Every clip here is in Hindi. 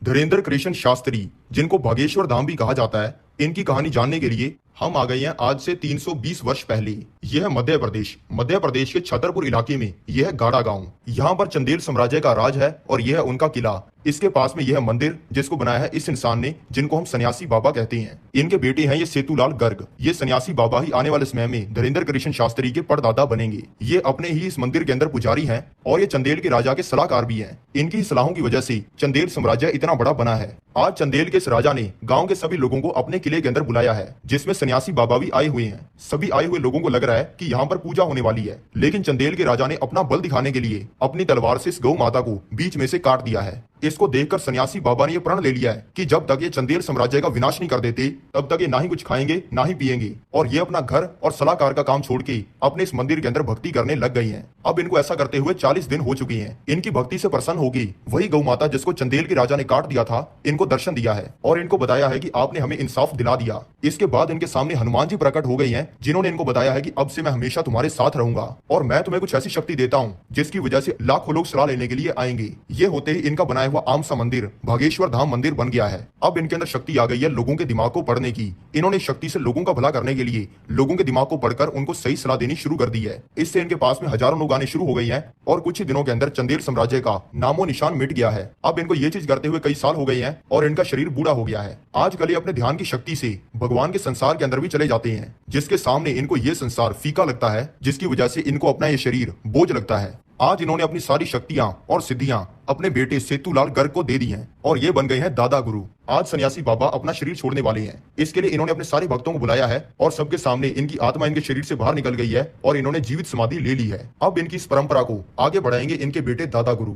धीरेन्द्र कृष्ण शास्त्री, जिनको बागेश्वर धाम भी कहा जाता है, इनकी कहानी जानने के लिए हम आ गए हैं आज से 320 वर्ष पहले। यह है मध्य प्रदेश के छतरपुर इलाके में यह गाड़ा गांव। यहाँ पर चंदेल साम्राज्य का राज है और यह है उनका किला। इसके पास में यह मंदिर जिसको बनाया है इस इंसान ने, जिनको हम सन्यासी बाबा कहते हैं। इनके बेटे हैं ये सेतुलाल गर्ग। ये सन्यासी बाबा ही आने वाले समय में धीरेन्द्र कृष्ण शास्त्री के परदादा बनेंगे। ये अपने ही इस मंदिर के अंदर पुजारी हैं और ये चंदेल के राजा के सलाहकार भी हैं। इनकी सलाहों की वजह से चंदेल साम्राज्य इतना बड़ा बना है। आज चंदेल के इस राजा ने गांव के सभी लोगों को अपने किले के अंदर बुलाया है, जिसमें सन्यासी बाबा भी आए हुए हैं। सभी आए हुए लोगों को लग रहा है कि यहाँ पर पूजा होने वाली है, लेकिन चंदेल के राजा ने अपना बल दिखाने के लिए अपनी तलवार से इस गौ माता को बीच में से काट दिया है। इसको देखकर सन्यासी बाबा ने यह प्रण ले लिया है कि जब तक ये चंदेल साम्राज्य का विनाश नहीं कर देते, तब तक ये ना ही कुछ खाएंगे ना ही पिएंगे। और ये अपना घर और सलाहकार का काम छोड़ के अपने इस मंदिर के अंदर भक्ति करने लग गई हैं। अब इनको ऐसा करते हुए 40 दिन हो चुके हैं। इनकी भक्ति से प्रसन्न होगी वही गौ माता जिसको चंदेल के राजा ने काट दिया था, इनको दर्शन दिया है और इनको बताया है कि आपने हमें इंसाफ दिला दिया। इसके बाद इनके सामने हनुमान जी प्रकट हो गई हैं, जिन्होंने इनको बताया है कि अब से मैं हमेशा तुम्हारे साथ रहूंगा और मैं तुम्हें कुछ ऐसी शक्ति देता हूँ जिसकी वजह से लाखों लोग सलाह लेने के लिए आएंगे। ये होते ही इनका बनाया हुआ आम सा मंदिर बागेश्वर धाम मंदिर बन गया है। अब इनके अंदर शक्ति आ गई है लोगों के दिमाग को पढ़ने की। इन्होंने शक्ति से लोगों का भला करने के लिए लोगों के दिमाग को पढ़कर उनको सही सलाह देनी शुरू कर दी है। इससे इनके पास में हजारों लोग आने शुरू हो गए हैं और कुछ ही दिनों के अंदर चंदेल साम्राज्य का नामो निशान मिट गया है। अब इनको ये चीज करते हुए कई साल हो गए हैं और इनका शरीर बूढ़ा हो गया है। आजकल ये अपने ध्यान की शक्ति से भगवान के संसार के अंदर भी चले जाते हैं, जिसके सामने इनको ये संसार फीका लगता है, जिसकी वजह से इनको अपना ये शरीर बोझ लगता है। आज इन्होंने अपनी सारी शक्तियां और सिद्धियां अपने बेटे सेतुलाल गर्ग को दे दी हैं और ये बन गए हैं दादा गुरु। आज सन्यासी बाबा अपना शरीर छोड़ने वाले हैं। इसके लिए इन्होंने अपने सारे भक्तों को बुलाया है और सबके सामने इनकी आत्मा इनके शरीर से बाहर निकल गई है और इन्होंने जीवित समाधि ले ली है। अब इनकी इस परंपरा को आगे बढ़ाएंगे इनके बेटे दादा गुरु।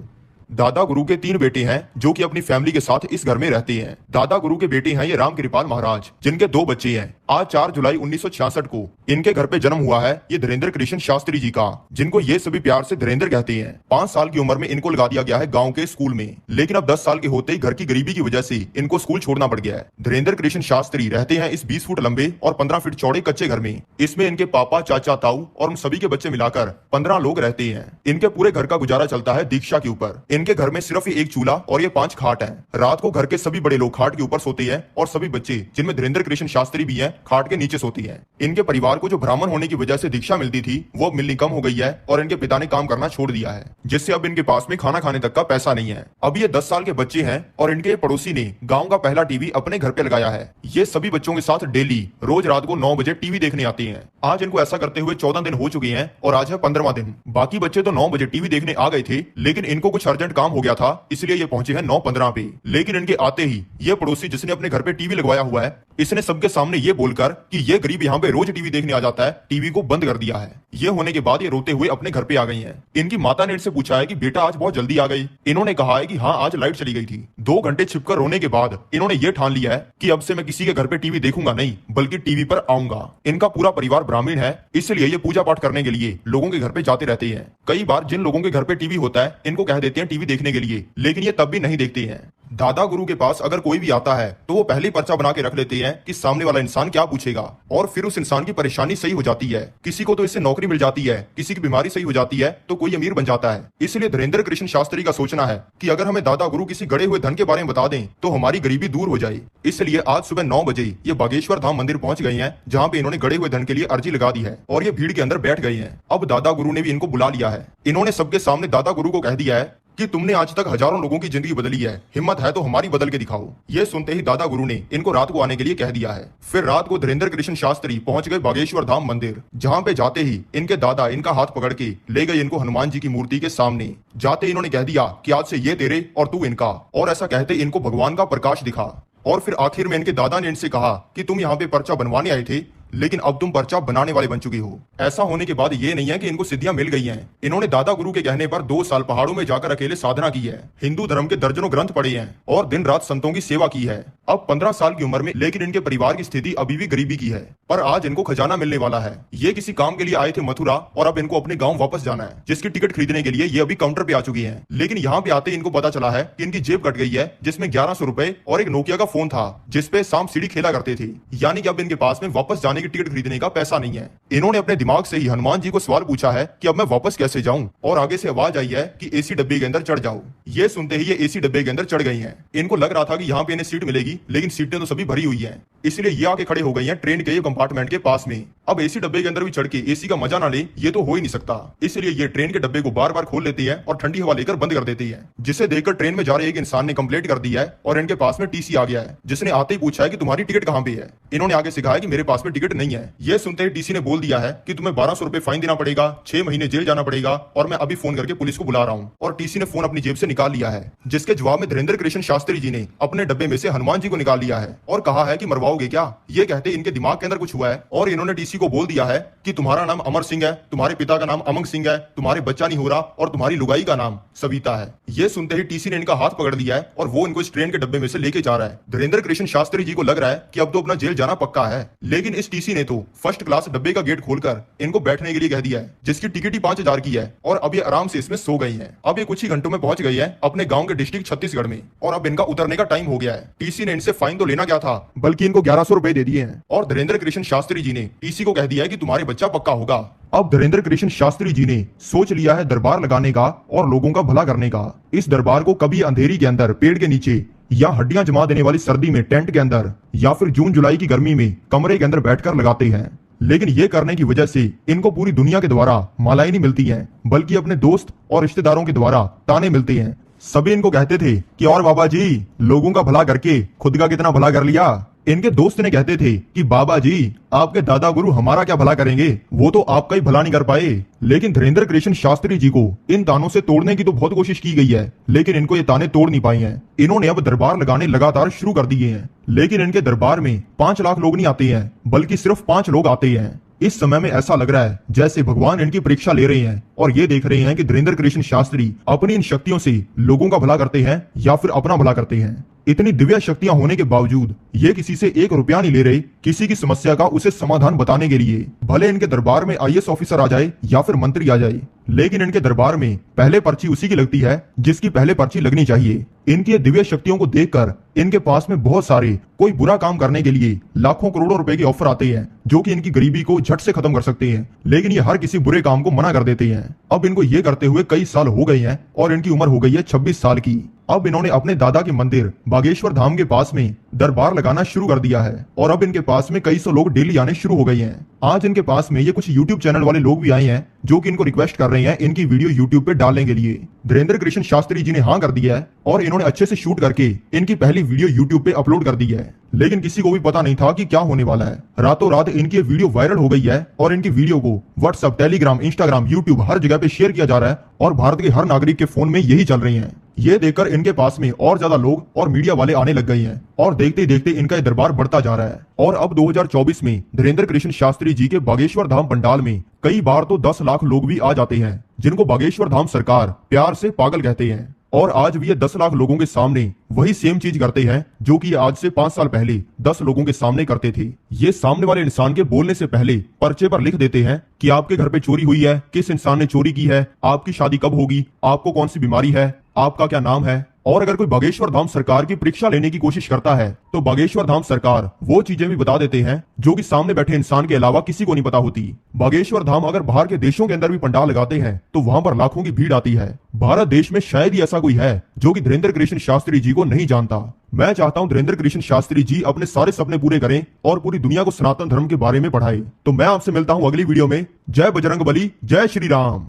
दादा गुरु के 3 बेटे हैं जो कि अपनी फैमिली के साथ इस घर में रहते हैं। दादा गुरु के बेटे हैं ये राम कृपाल महाराज, जिनके 2 बच्चे हैं। आज 4 जुलाई 1966 को इनके घर पे जन्म हुआ है ये धीरेन्द्र कृष्ण शास्त्री जी का, जिनको ये सभी प्यार से धीरेन्द्र कहते हैं। 5 साल की उम्र में इनको लगा दिया गया है गाँव के स्कूल में, लेकिन अब 10 साल के होते ही घर की गरीबी की वजह से इनको स्कूल छोड़ना पड़ गया है। धीरेन्द्र कृष्ण शास्त्री रहते हैं इस 20 फुट लंबे और 15 फीट चौड़े कच्चे घर में। इसमें इनके पापा, चाचा, ताऊ और उन सभी के बच्चे मिलाकर 15 लोग रहते हैं। इनके पूरे घर का गुजारा चलता है दीक्षा के ऊपर। इनके घर में सिर्फ एक चूल्हा और ये 5 खाट हैं। रात को घर के सभी बड़े लोग खाट के ऊपर सोते हैं और सभी बच्चे, जिनमें धीरेन्द्र कृष्ण शास्त्री भी हैं, खाट के नीचे सोते हैं। इनके परिवार को जो ब्राह्मण होने की वजह से दीक्षा मिलती थी वो अब मिलनी कम हो गई है और इनके पिता ने काम करना छोड़ दिया है, जिससे अब इनके पास में खाना खाने तक का पैसा नहीं है। अब ये 10 साल के बच्चे हैं और इनके पड़ोसी ने गाँव का पहला टीवी अपने घर पे लगाया है। ये सभी बच्चों के साथ डेली रोज रात को 9 बजे टीवी देखने आते हैं। आज इनको ऐसा करते हुए 14 दिन हो चुके हैं और आज है 15वां दिन। बाकी बच्चे तो 9 बजे टीवी देखने आ गए थे, लेकिन इनको कुछ अर्जेंट काम हो गया था, इसलिए ये पहुंचे हैं 9:15 पे। लेकिन इनके आते ही ये पड़ोसी जिसने अपने घर पे टीवी लगवाया हुआ है, इसने सबके सामने ये बोलकर कि ये गरीब यहाँ पे रोज टीवी देखने आ जाता है, टीवी को बंद कर दिया है। ये होने के बाद ये रोते हुए अपने घर पे आ गई हैं। इनकी माता ने इनसे पूछा है कि बेटा आज बहुत जल्दी आ गई। इन्होंने कहा है कि हाँ, आज लाइट चली गई थी। 2 घंटे छिपकर रोने के बाद इन्होंने ये ठान लिया है कि अब से मैं किसी के घर पे टीवी देखूंगा नहीं, बल्कि टीवी पर आऊंगा। इनका पूरा परिवार ब्राह्मण है, इसलिए ये पूजा पाठ करने के लिए लोगों के घर पे जाते रहते हैं। कई बार जिन लोगों के घर पे टीवी होता है इनको कह देते हैं टीवी देखने के लिए, लेकिन ये तब भी नहीं देखते हैं। दादा गुरु के पास अगर कोई भी आता है तो वो पहले पर्चा बना के रख लेते हैं कि सामने वाला इंसान क्या पूछेगा, और फिर उस इंसान की परेशानी सही हो जाती है। किसी को तो इससे नौकरी मिल जाती है, किसी की बीमारी सही हो जाती है, तो कोई अमीर बन जाता है। इसलिए धीरेन्द्र कृष्ण शास्त्री का सोचना है कि अगर हमें दादा गुरु किसी गड़े हुए धन के बारे में बता दें तो हमारी गरीबी दूर हो जाए। इसलिए आज सुबह 9 बजे ये बागेश्वर धाम मंदिर पहुंच गए हैं, जहाँ पे इन्होंने गड़े हुए धन के लिए अर्जी लगा दी है और ये भीड़ के अंदर बैठ गए हैं। अब दादा गुरु ने भी इनको बुला लिया है। इन्होंने सबके सामने दादा गुरु को कह दिया है कि तुमने आज तक हजारों लोगों की जिंदगी बदली है, हिम्मत है तो हमारी बदल के दिखाओ। ये सुनते ही दादा गुरु ने इनको रात को आने के लिए कह दिया है। फिर रात को धीरेन्द्र कृष्ण शास्त्री पहुंच गए बागेश्वर धाम मंदिर, जहां पे जाते ही इनके दादा इनका हाथ पकड़ के ले गए इनको हनुमान जी की मूर्ति के सामने। जाते इन्होंने कह दिया कि आज से ये तेरे और तू इनका, और ऐसा कहते इनको भगवान का प्रकाश दिखा। और फिर आखिर में इनके दादा ने इनसे कहा कि तुम यहाँ पे पर्चा बनवाने आए थे, लेकिन अब तुम पर्चा बनाने वाले बन चुके हो। ऐसा होने के बाद ये नहीं है कि इनको सिद्धियां मिल गई हैं। इन्होंने दादा गुरु के कहने पर 2 साल पहाड़ों में जाकर अकेले साधना की है, हिंदू धर्म के दर्जनों ग्रंथ पढ़े हैं और दिन रात संतों की सेवा की है। अब 15 साल की उम्र में, लेकिन इनके परिवार की स्थिति अभी भी गरीबी की है, पर आज इनको खजाना मिलने वाला है। ये किसी काम के लिए आए थे मथुरा और अब इनको अपने गाँव वापस जाना है, जिसकी टिकट खरीदने के लिए ये अभी काउंटर पे आ चुकी है। लेकिन यहाँ पे आते इनको पता चला है कि इनकी जेब कट गई है, जिसमें 1100 रुपए और एक नोकिया का फोन था, जिसपे सांप सीढ़ी खेला करते थे। यानी कि अब इनके पास में वापस जाने जाने की टिकट खरीदने का पैसा नहीं है। इन्होंने अपने दिमाग से ही हनुमान जी को सवाल पूछा है कि अब मैं वापस कैसे जाऊं, और आगे से आवाज आई है कि एसी डब्बे के अंदर चढ़ जाओ। ये सुनते ही ये एसी डब्बे के अंदर चढ़ गई हैं। इनको लग रहा था कि यहाँ पे इन्हें सीट मिलेगी, लेकिन सीटें तो सभी भरी हुई हैं, इसलिए ये आके खड़े हो गई हैं ट्रेन के ये कंपार्टमेंट के पास में। अब एसी डब्बे के अंदर भी चढ़ के एसी का मजा ना ले, ये तो हो ही नहीं सकता, इसलिए ये ट्रेन के डब्बे को बार बार खोल लेती है और ठंडी हवा लेकर बंद कर देती है, जिसे देखकर ट्रेन में जा रहे एक इंसान ने कंप्लेंट कर दिया है और इनके पास में टीसी आ गया है, जिसने आते ही पूछा है कि तुम्हारी टिकट कहाँ पे है। इन्होंने आगे से कहा है कि मेरे पास में टिकट नहीं है। ये सुनते ही टीसी ने बोल दिया है कि तुम्हें 1200 रुपए फाइन देना पड़ेगा, 6 महीने जेल जाना पड़ेगा, और मैं अभी फोन करके पुलिस को बुला रहा हूँ। और टीसी ने फोन अपनी जेब से निकाल लिया है, जिसके जवाब में धीरेन्द्र कृष्ण शास्त्री जी ने अपने डब्बे में से हनुमान जी को निकाल लिया है और कहा है कि मरवाओगे क्या। ये कहते इनके दिमाग के अंदर कुछ हुआ है और इन्होंने टीसी को बोल दिया है कि तुम्हारा नाम अमर सिंह है, तुम्हारे पिता का नाम अमंग सिंह है, तुम्हारे बच्चा नहीं हो रहा, और तुम्हारी लुगाई का नाम सविता है। ये सुनते ही टीसी ने इनका हाथ पकड़ लिया है और वो इनको इस ट्रेन के डब्बे में से लेके जा रहा है। धीरेन्द्र कृष्ण शास्त्री जी को लग रहा है कि अब तो अपना जेल जाना पक्का है, लेकिन इस टीसी ने तो फर्स्ट क्लास डब्बे का गेट खोलकर इनको बैठने के लिए कह दिया है, जिसकी टिकट ही 5000 की है, और अब ये आराम से इसमें सो गई है। अब ये कुछ ही घंटों में पहुंच गई है अपने गांव के डिस्ट्रिक्ट छत्तीसगढ़ में, और अब इनका उतरने का टाइम हो गया है। टीसी ने इनसे फाइन तो लेना क्या था, बल्कि इनको 1100 रुपए दे दिए हैं, और धीरेन्द्र कृष्ण शास्त्री जी ने टीसी को कह दिया है कि तुम्हारे बच्चा पक्का होगा। अब धीरेन्द्र कृष्ण शास्त्री जी ने सोच लिया है दरबार लगाने का और लोगों का भला करने का। इस दरबार को कभी अंधेरी के अंदर पेड़ के नीचे, या हड्डियां जमा देने वाली सर्दी में टेंट के अंदर, या फिर जून जुलाई की गर्मी में कमरे के अंदर बैठकर लगाते हैं। लेकिन ये करने की वजह से इनको पूरी दुनिया के द्वारा मालाएं नहीं मिलती हैं, बल्कि अपने दोस्त और रिश्तेदारों के द्वारा ताने मिलते हैं। सभी इनको कहते थे कि और बाबा जी, लोगों का भला करके खुद का कितना भला कर लिया। इनके दोस्त ने कहते थे कि बाबा जी, आपके दादा गुरु हमारा क्या भला करेंगे, वो तो आपका ही भला नहीं कर पाए। लेकिन धीरेन्द्र कृष्ण शास्त्री जी को इन तानों से तोड़ने की तो बहुत कोशिश की गई है, लेकिन इनको ये ताने तोड़ नहीं पाए हैं। इन्होंने अब दरबार लगाने लगातार शुरू कर दिए हैं, लेकिन इनके दरबार में 5 लाख लोग नहीं आते हैं, बल्कि सिर्फ 5 लोग आते हैं। इस समय में ऐसा लग रहा है जैसे भगवान इनकी परीक्षा ले रहे हैं और ये देख रहे हैं कि धीरेन्द्र कृष्ण शास्त्री अपनी इन शक्तियों से लोगों का भला करते हैं या फिर अपना भला करते हैं। इतनी दिव्य शक्तियां होने के बावजूद ये किसी से 1 रुपया नहीं ले रहे किसी की समस्या का उसे समाधान बताने के लिए। भले इनके दरबार में आईएएस ऑफिसर आ जाए या फिर मंत्री आ जाए, लेकिन इनके दरबार में पहले पर्ची उसी की लगती है जिसकी पहले पर्ची लगनी चाहिए। इनकी दिव्य शक्तियों को देखकर इनके पास में बहुत सारे कोई बुरा काम करने के लिए लाखों करोड़ों रुपए के ऑफर आते हैं, जो कि इनकी गरीबी को झट से खत्म कर सकते हैं, लेकिन ये हर किसी बुरे काम को मना कर देते हैं। अब इनको ये करते हुए कई साल हो गए हैं और इनकी उम्र हो गई है 26 साल की। अब इन्होंने अपने दादा के मंदिर बागेश्वर धाम के पास में दरबार लगाना शुरू कर दिया है, और अब इनके पास में कई सौ लोग डेली आने शुरू हो गए हैं। आज इनके पास में ये कुछ यूट्यूब चैनल वाले लोग भी आए हैं, जो कि इनको रिक्वेस्ट कर रहे हैं इनकी वीडियो यूट्यूब पे डालने के लिए। धीरेन्द्र कृष्ण शास्त्री जी ने हाँ कर दिया है और इन्होंने अच्छे से शूट करके इनकी पहली वीडियो यूट्यूब पे अपलोड कर दी है, लेकिन किसी को भी पता नहीं था कि क्या होने वाला है। रातों रात इनकी वीडियो वायरल हो गई है और इनकी वीडियो को व्हाट्सएप, टेलीग्राम, इंस्टाग्राम, यूट्यूब हर जगह पे शेयर किया जा रहा है, और भारत के हर नागरिक के फोन में यही चल रही है। ये देखकर इनके पास में और ज्यादा लोग और मीडिया वाले आने लग गए हैं, और देखते देखते इनका ये दरबार बढ़ता जा रहा है। और अब 2024 में धीरेन्द्र कृष्ण शास्त्री जी के बागेश्वर धाम पंडाल में कई बार तो 10 लाख लोग भी आ जाते हैं, जिनको बागेश्वर धाम सरकार प्यार से पागल कहते हैं। और आज भी ये 10 लाख लोगों के सामने वही सेम चीज करते हैं जो कि आज से 5 साल पहले 10 लोगों के सामने करते थे। ये सामने वाले इंसान के बोलने से पहले पर्चे पर लिख देते हैं कि आपके घर पे चोरी हुई है, किस इंसान ने चोरी की है, आपकी शादी कब होगी, आपको कौन सी बीमारी है, आपका क्या नाम है। और अगर कोई बागेश्वर धाम सरकार की परीक्षा लेने की कोशिश करता है तो बागेश्वर धाम सरकार वो चीजें भी बता देते हैं जो कि सामने बैठे इंसान के अलावा किसी को नहीं पता होती। बागेश्वर धाम अगर बाहर के देशों के अंदर भी पंडाल लगाते हैं तो वहां पर लाखों की भीड़ आती है। भारत देश में शायद ही ऐसा कोई है जो कि धीरेन्द्र कृष्ण शास्त्री जी को नहीं जानता। मैं चाहता हूं धीरेन्द्र कृष्ण शास्त्री जी अपने सारे सपने पूरे करें और पूरी दुनिया को सनातन धर्म के बारे में पढ़ाए। तो मैं आपसे मिलता हूं अगली वीडियो में। जय बजरंगबली, जय श्री राम।